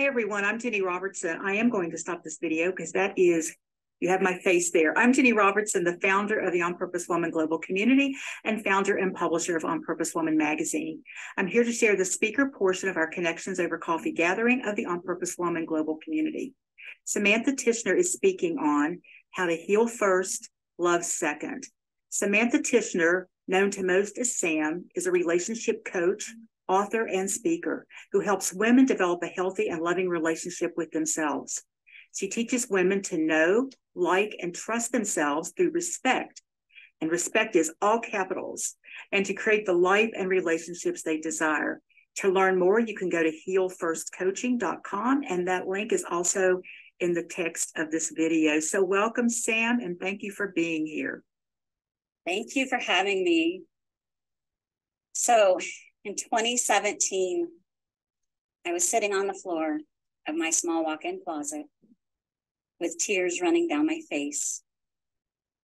Hi, everyone. I'm Jenny Robertson. I am going to stop this video because you have my face there. I'm Jenny Robertson, the founder of the On Purpose Woman Global Community and founder and publisher of On Purpose Woman magazine. I'm here to share the speaker portion of our Connections Over Coffee gathering of the On Purpose Woman Global Community. Samantha Tishner is speaking on how to heal first, love second. Samantha Tishner, known to most as Sam, is a relationship coach, author, and speaker who helps women develop a healthy and loving relationship with themselves. She teaches women to know, like, and trust themselves through respect. And respect is all capitals, and to create the life and relationships they desire. To learn more, you can go to healfirstcoaching.com, and that link is also in the text of this video. So welcome, Sam, and thank you for being here. Thank you for having me. So in 2017, I was sitting on the floor of my small walk-in closet with tears running down my face,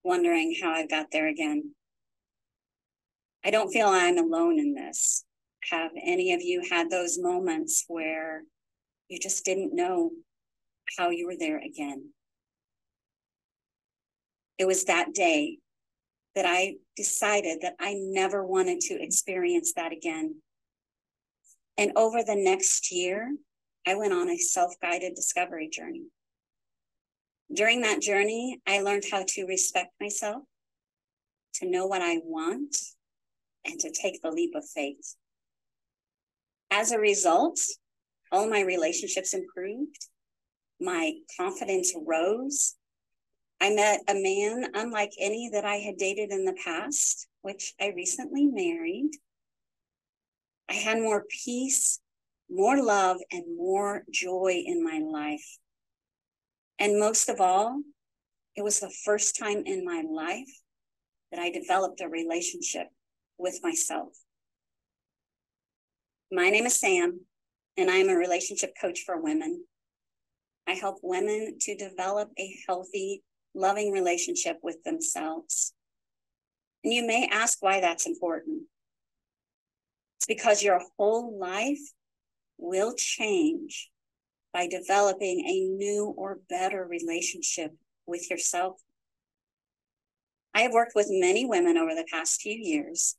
wondering how I got there again. I don't feel I'm alone in this. Have any of you had those moments where you just didn't know how you were there again? It was that day that I decided that I never wanted to experience that again. And over the next year, I went on a self-guided discovery journey. During that journey, I learned how to respect myself, to know what I want, and to take the leap of faith. As a result, all my relationships improved. My confidence rose. I met a man unlike any that I had dated in the past, which I recently married. I had more peace, more love, and more joy in my life. And most of all, it was the first time in my life that I developed a relationship with myself. My name is Sam, and I am a relationship coach for women. I help women to develop a healthy, loving relationship with themselves. And you may ask why that's important. It's because your whole life will change by developing a new or better relationship with yourself. I have worked with many women over the past few years,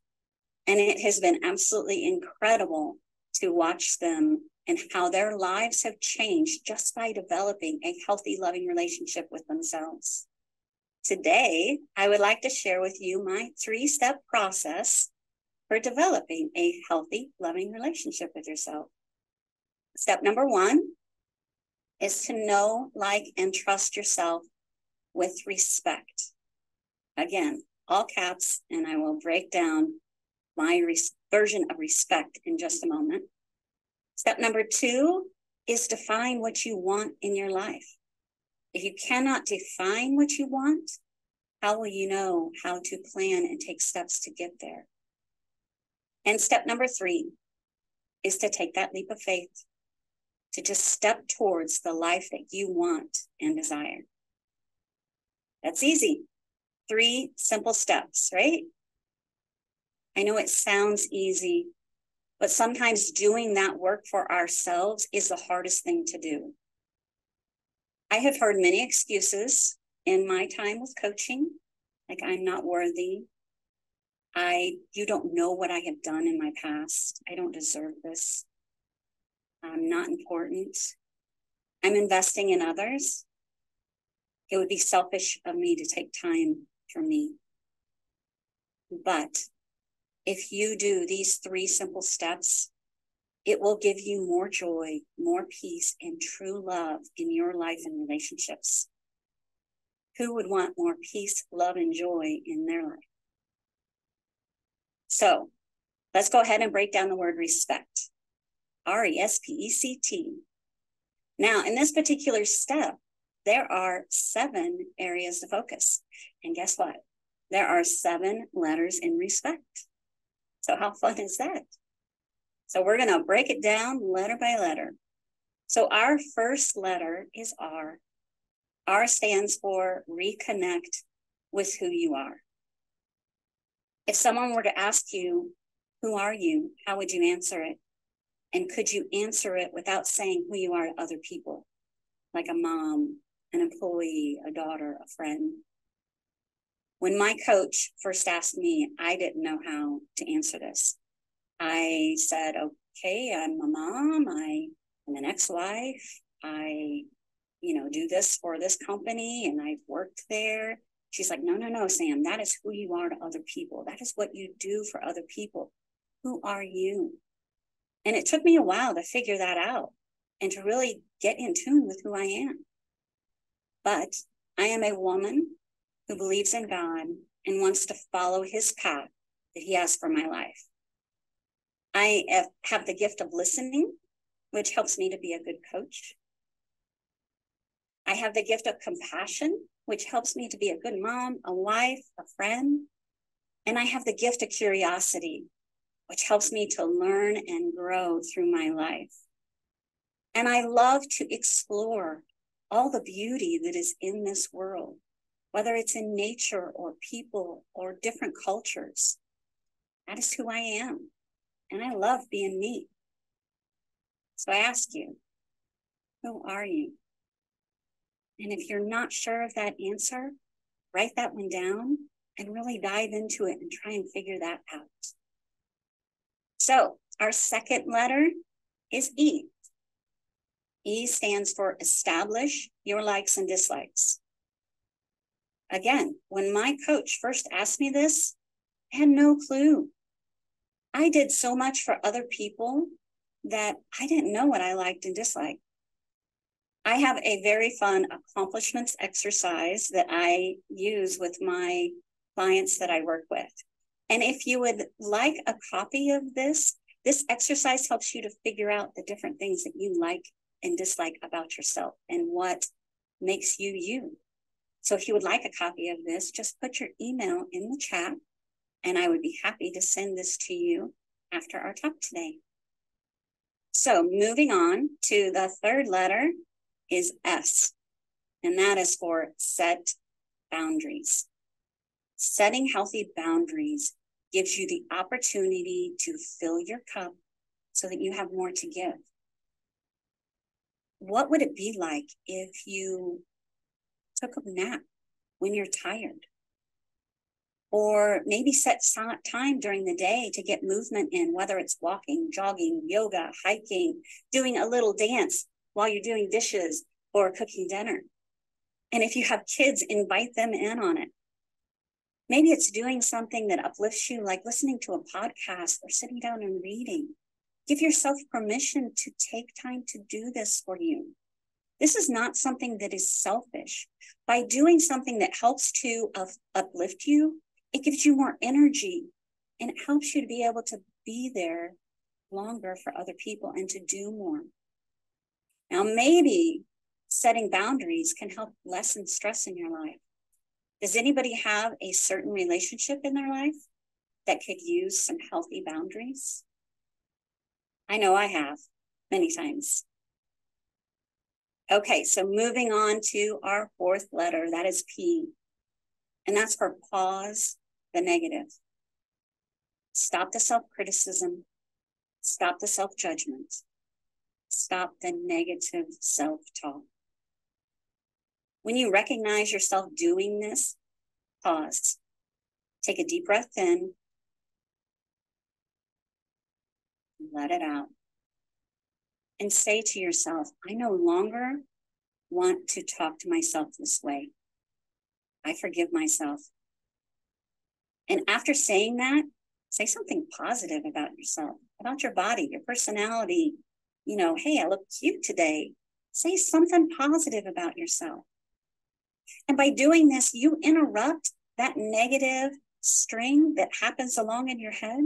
and it has been absolutely incredible to watch them and how their lives have changed just by developing a healthy, loving relationship with themselves. Today, I would like to share with you my 3-step process for developing a healthy, loving relationship with yourself. Step number 1 is to know, like, and trust yourself with respect. Again, all caps, and I will break down my version of respect in just a moment. Step number 2 is define what you want in your life. If you cannot define what you want, how will you know how to plan and take steps to get there? And step number 3 is to take that leap of faith, to just step towards the life that you want and desire. That's easy. 3 simple steps, right? I know it sounds easy, but sometimes doing that work for ourselves is the hardest thing to do. I have heard many excuses in my time with coaching, like I'm not worthy. You don't know what I have done in my past. I don't deserve this. I'm not important. I'm investing in others. It would be selfish of me to take time for me. But if you do these 3 simple steps, it will give you more joy, more peace, and true love in your life and relationships. Who would want more peace, love, and joy in their life? So let's go ahead and break down the word respect. R-E-S-P-E-C-T. Now, in this particular step, there are 7 areas to focus. And guess what? There are 7 letters in respect. So how fun is that? So we're going to break it down letter by letter. So our first letter is R. R stands for reconnect with who you are. If someone were to ask you, who are you? How would you answer it? And could you answer it without saying who you are to other people, like a mom, an employee, a daughter, a friend? When my coach first asked me, I didn't know how to answer this. I said, okay, I'm a mom, I'm an ex-wife, I, do this for this company and I've worked there. She's like, no, Sam, that is who you are to other people. That is what you do for other people. Who are you? And it took me a while to figure that out and to really get in tune with who I am. But I am a woman who believes in God and wants to follow his path that he has for my life. I have the gift of listening, which helps me to be a good coach. I have the gift of compassion, which helps me to be a good mom, a wife, a friend. And I have the gift of curiosity, which helps me to learn and grow through my life. And I love to explore all the beauty that is in this world, whether it's in nature or people or different cultures. That is who I am. And I love being me. So I ask you, who are you? And if you're not sure of that answer, write that one down and really dive into it and try and figure that out. So our second letter is E. E stands for establish your likes and dislikes. Again, when my coach first asked me this, I had no clue. I did so much for other people that I didn't know what I liked and disliked. I have a very fun accomplishments exercise that I use with my clients that I work with. And if you would like a copy of this exercise helps you to figure out the different things that you like and dislike about yourself and what makes you you. So if you would like a copy of this, just put your email in the chat and I would be happy to send this to you after our talk today. So moving on to the third letter is S, and that is for set boundaries. Setting healthy boundaries gives you the opportunity to fill your cup so that you have more to give. What would it be like if you took a nap when you're tired? Or maybe set time during the day to get movement in, whether it's walking, jogging, yoga, hiking, doing a little dance while you're doing dishes or cooking dinner. And if you have kids, invite them in on it. Maybe it's doing something that uplifts you, like listening to a podcast or sitting down and reading. Give yourself permission to take time to do this for you. This is not something that is selfish. By doing something that helps to uplift you, it gives you more energy and it helps you to be able to be there longer for other people and to do more. Now, maybe setting boundaries can help lessen stress in your life. Does anybody have a certain relationship in their life that could use some healthy boundaries? I know I have many times. Okay, so moving on to our fourth letter, that is P. And that's for pause the negative. Stop the self-criticism. Stop the self-judgment. Stop the negative self-talk. When you recognize yourself doing this, pause. Take a deep breath in. Let it out. And say to yourself, I no longer want to talk to myself this way. I forgive myself. And after saying that, say something positive about yourself, about your body, your personality. Hey, I look cute today. Say something positive about yourself. And by doing this, you interrupt that negative string that happens along in your head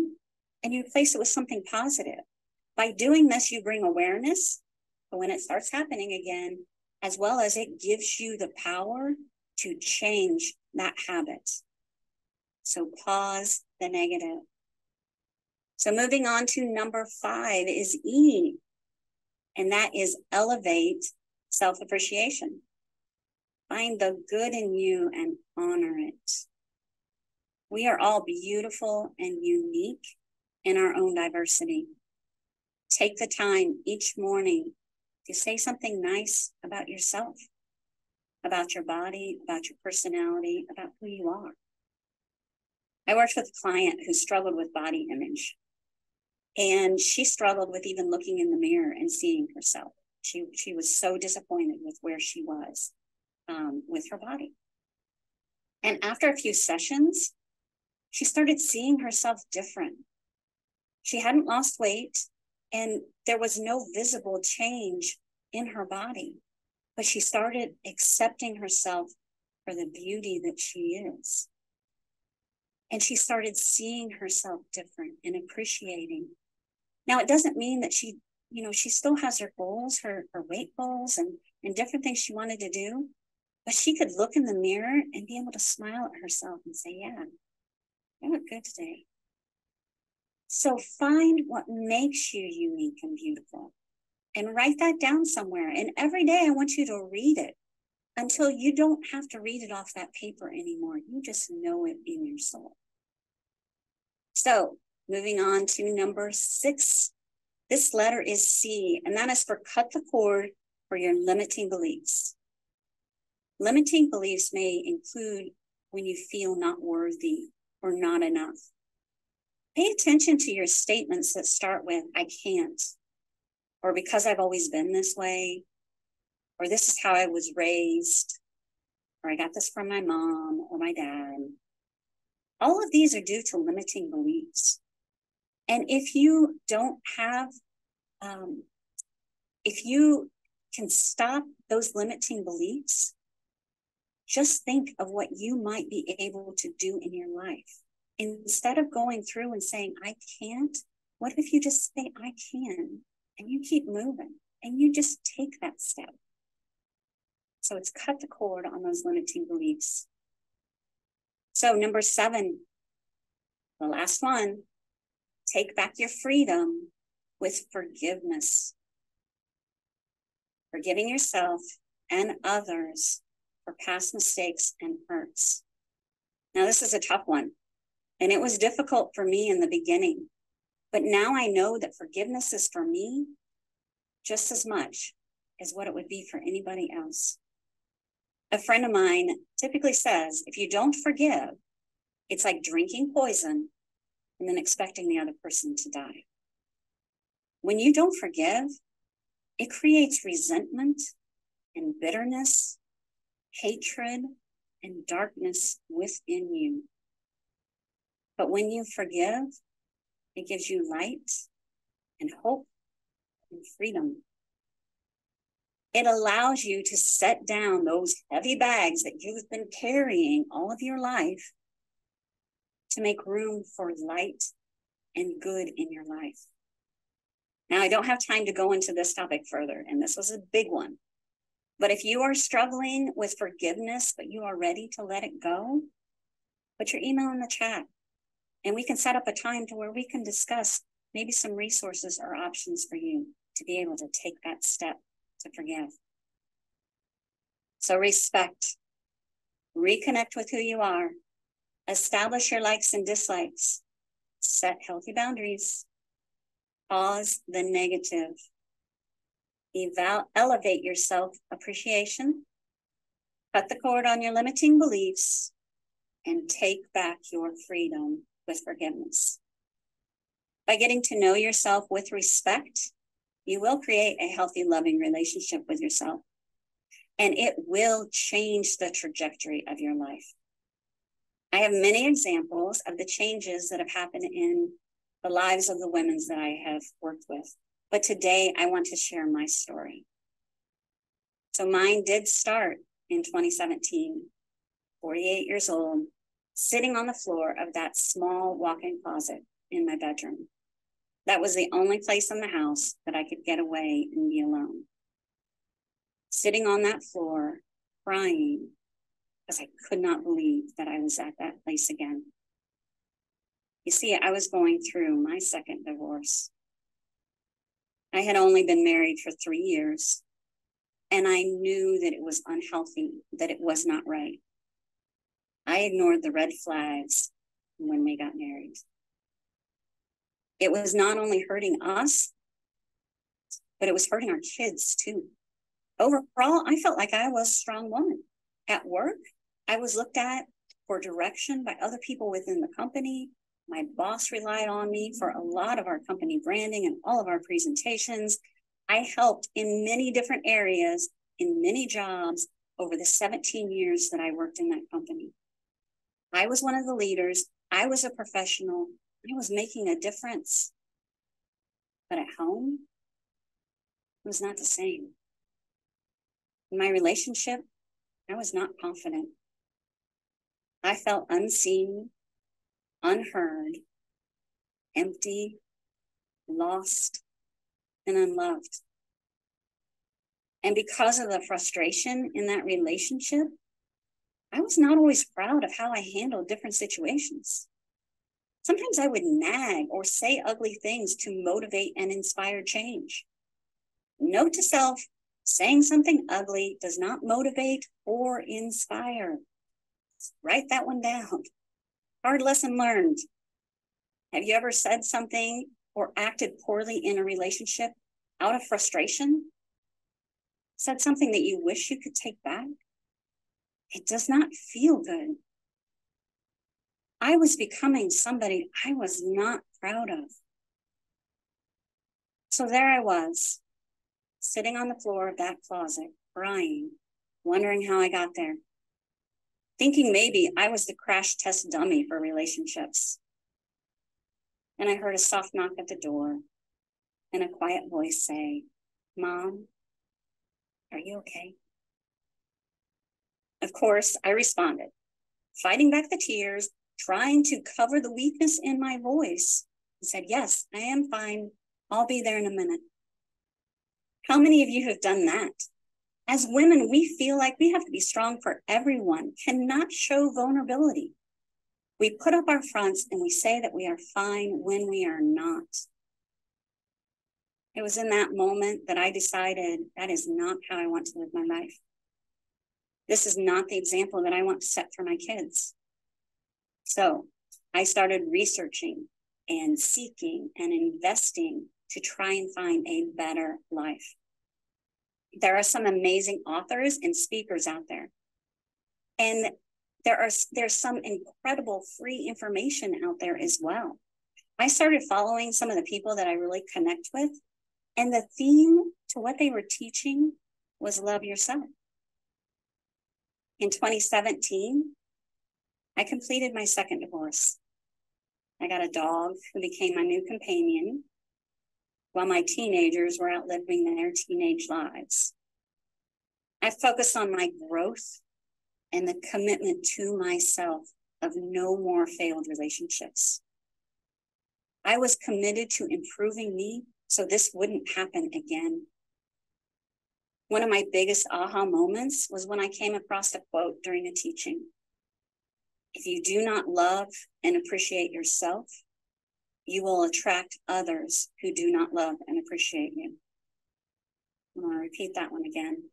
and you replace it with something positive. By doing this, you bring awareness for when it starts happening again, as well as it gives you the power to change that habit. So pause the negative. So moving on to number 5 is E, and that is elevate self-appreciation. Find the good in you and honor it. We are all beautiful and unique in our own diversity. take the time each morning to say something nice about yourself, about your body, about your personality, about who you are. I worked with a client who struggled with body image, and she struggled with even looking in the mirror and seeing herself. She was so disappointed with where she was with her body. And after a few sessions, she started seeing herself different. She hadn't lost weight, and there was no visible change in her body, but she started accepting herself for the beauty that she is. And she started seeing herself different and appreciating. Now, it doesn't mean that she still has her goals, her weight goals and different things she wanted to do, but she could look in the mirror and be able to smile at herself and say, yeah, I look good today. So find what makes you unique and beautiful and write that down somewhere. And every day I want you to read it until you don't have to read it off that paper anymore. You just know it in your soul. So moving on to number 6. This letter is C, and that is for cut the cord for your limiting beliefs. Limiting beliefs may include when you feel not worthy or not enough. Pay attention to your statements that start with, I can't, or because I've always been this way, or this is how I was raised, or I got this from my mom or my dad. All of these are due to limiting beliefs. And if you don't have, if you can stop those limiting beliefs, just think of what you might be able to do in your life. Instead of going through and saying, I can't, what if you just say, I can, and you keep moving, and you just take that step? So it's cut the cord on those limiting beliefs. So number 7, the last one, take back your freedom with forgiveness. Forgiving yourself and others for past mistakes and hurts. Now, this is a tough one, and it was difficult for me in the beginning, but now I know that forgiveness is for me just as much as what it would be for anybody else. A friend of mine typically says, if you don't forgive, it's like drinking poison and then expecting the other person to die. When you don't forgive, it creates resentment and bitterness, hatred, and darkness within you. But when you forgive, it gives you light and hope and freedom. It allows you to set down those heavy bags that you've been carrying all of your life to make room for light and good in your life. Now, I don't have time to go into this topic further, and this was a big one. But if you are struggling with forgiveness, but you are ready to let it go, put your email in the chat, and we can set up a time to where we can discuss maybe some resources or options for you to be able to take that step to forgive. So respect, reconnect with who you are, establish your likes and dislikes, set healthy boundaries, pause the negative, elevate your self-appreciation, cut the cord on your limiting beliefs, and take back your freedom with forgiveness. By getting to know yourself with respect, you will create a healthy, loving relationship with yourself, and it will change the trajectory of your life. I have many examples of the changes that have happened in the lives of the women that I have worked with. But today I want to share my story. So mine did start in 2017, 48 years old, sitting on the floor of that small walk-in closet in my bedroom. That was the only place in the house that I could get away and be alone. Sitting on that floor, crying, because I could not believe that I was at that place again. You see, I was going through my second divorce. I had only been married for 3 years, and I knew that it was unhealthy, that it was not right. I ignored the red flags when we got married. It was not only hurting us, but it was hurting our kids too. Overall, I felt like I was a strong woman. At work, I was looked at for direction by other people within the company. My boss relied on me for a lot of our company branding and all of our presentations. I helped in many different areas, in many jobs over the 17 years that I worked in that company. I was one of the leaders. I was a professional. I was making a difference. But at home, it was not the same. In my relationship, I was not confident. I felt unseen, unheard, empty, lost, and unloved. And because of the frustration in that relationship, I was not always proud of how I handled different situations. Sometimes I would nag or say ugly things to motivate and inspire change. Note to self, saying something ugly does not motivate or inspire. Write that one down. Hard lesson learned. Have you ever said something or acted poorly in a relationship out of frustration? Said something that you wish you could take back? It does not feel good. I was becoming somebody I was not proud of. So there I was, sitting on the floor of that closet, crying, wondering how I got there, thinking maybe I was the crash test dummy for relationships. And I heard a soft knock at the door and a quiet voice say, "Mom, are you okay?" Of course, I responded, fighting back the tears, trying to cover the weakness in my voice, and said, "Yes, I am fine. I'll be there in a minute." How many of you have done that? As women, we feel like we have to be strong for everyone, cannot show vulnerability. We put up our fronts and we say that we are fine when we are not. It was in that moment that I decided that is not how I want to live my life. This is not the example that I want to set for my kids. So I started researching and seeking and investing to try and find a better life. There are some amazing authors and speakers out there. And there's some incredible free information out there as well. I started following some of the people that I really connect with, and the theme to what they were teaching was love yourself. In 2017, I completed my second divorce. I got a dog who became my new companion while my teenagers were out living their teenage lives. I focused on my growth and the commitment to myself of no more failed relationships. I was committed to improving me so this wouldn't happen again. One of my biggest aha moments was when I came across a quote during a teaching. If you do not love and appreciate yourself, you will attract others who do not love and appreciate you. I'm going to repeat that one again.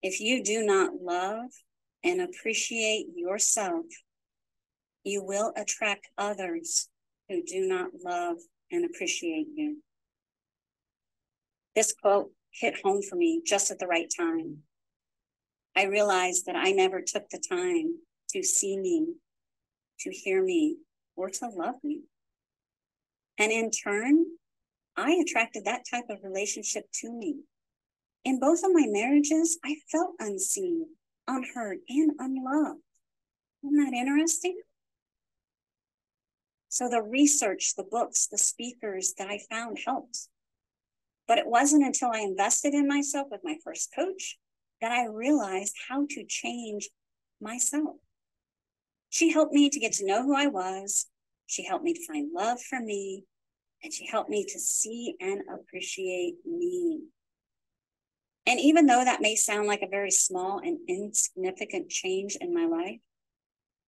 If you do not love and appreciate yourself, you will attract others who do not love and appreciate you. This quote hit home for me just at the right time. I realized that I never took the time to see me, to hear me, or to love me. And in turn, I attracted that type of relationship to me. In both of my marriages, I felt unseen, unheard, and unloved. Isn't that interesting? So the research, the books, the speakers that I found helped. But it wasn't until I invested in myself with my first coach that I realized how to change myself. She helped me to get to know who I was. She helped me to find love for me. And she helped me to see and appreciate me. And even though that may sound like a very small and insignificant change in my life,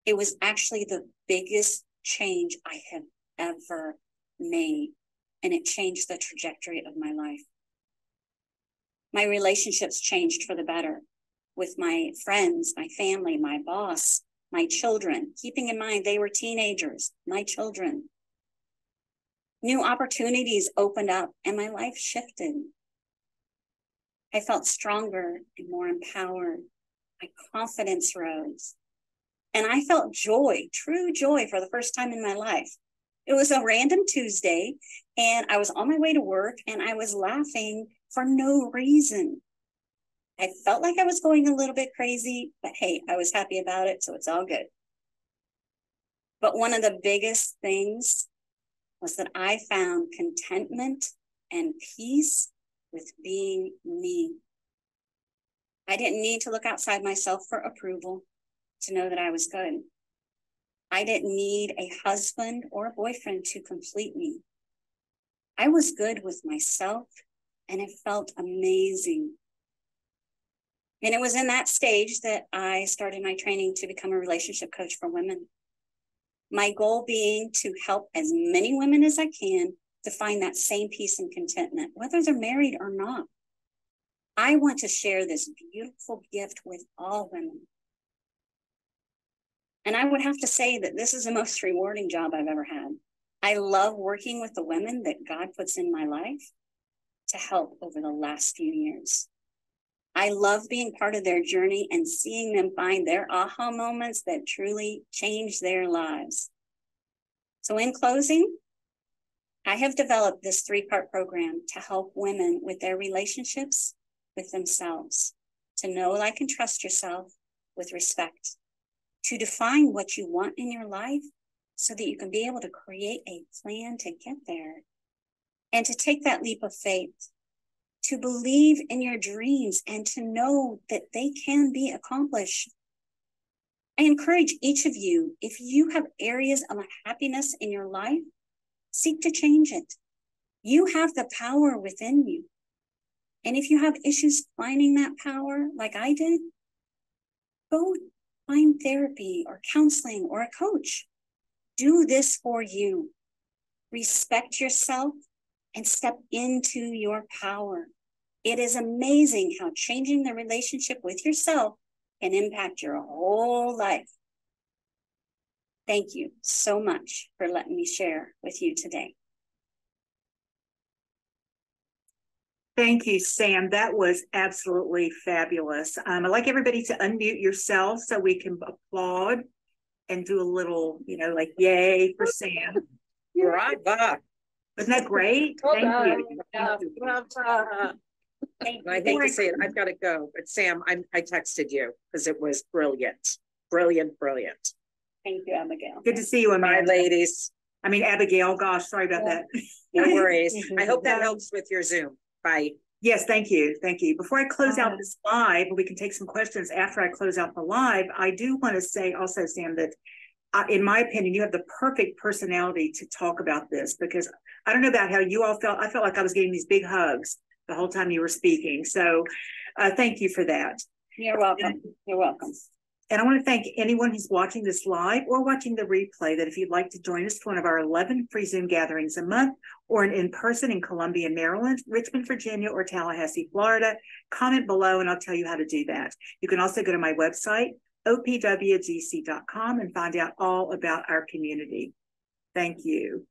it was actually the biggest change I have ever made. And it changed the trajectory of my life. My relationships changed for the better with my friends, my family, my boss, my children, keeping in mind they were teenagers, my children. New opportunities opened up and my life shifted. I felt stronger and more empowered. My confidence rose. And I felt joy, true joy for the first time in my life. It was a random Tuesday and I was on my way to work and I was laughing for no reason. I felt like I was going a little bit crazy, but hey, I was happy about it, so it's all good. But one of the biggest things was that I found contentment and peace with being me. I didn't need to look outside myself for approval to know that I was good. I didn't need a husband or a boyfriend to complete me. I was good with myself and it felt amazing. And it was in that stage that I started my training to become a relationship coach for women. My goal being to help as many women as I can to find that same peace and contentment, whether they're married or not. I want to share this beautiful gift with all women. And I would have to say that this is the most rewarding job I've ever had. I love working with the women that God puts in my life to help over the last few years. I love being part of their journey and seeing them find their aha moments that truly change their lives. So in closing, I have developed this 3-part program to help women with their relationships with themselves, to know, like, and trust yourself with respect, to define what you want in your life so that you can be able to create a plan to get there, and to take that leap of faith, to believe in your dreams and to know that they can be accomplished. I encourage each of you, if you have areas of unhappiness in your life, seek to change it. You have the power within you. And if you have issues finding that power, like I did, go find therapy or counseling or a coach. Do this for you. Respect yourself and step into your power. It is amazing how changing the relationship with yourself can impact your whole life. Thank you so much for letting me share with you today. Thank you, Sam. That was absolutely fabulous. I'd like everybody to unmute yourself so we can applaud and do a little, like yay for Sam. Brava. Wasn't that great? Thank you. I hate to say it, I've got to go. But Sam, I texted you because it was brilliant. Brilliant, brilliant. Thank you, Abigail. Good to see you, Amanda. Bye, ladies. Abigail. Gosh, sorry about that. No worries. I hope that helps with your Zoom. Bye. Yes, thank you. Thank you. Before I close out this live, we can take some questions after I close out the live. I do want to say also, Sam, that in my opinion, you have the perfect personality to talk about this, because I don't know about how you all felt. I felt like I was getting these big hugs the whole time you were speaking. So thank you for that. You're welcome. You're welcome. And I want to thank anyone who's watching this live or watching the replay, that if you'd like to join us for one of our 11 free Zoom gatherings a month, or an in-person in Columbia, Maryland, Richmond, Virginia, or Tallahassee, Florida, comment below and I'll tell you how to do that. You can also go to my website, opwgc.com, and find out all about our community. Thank you.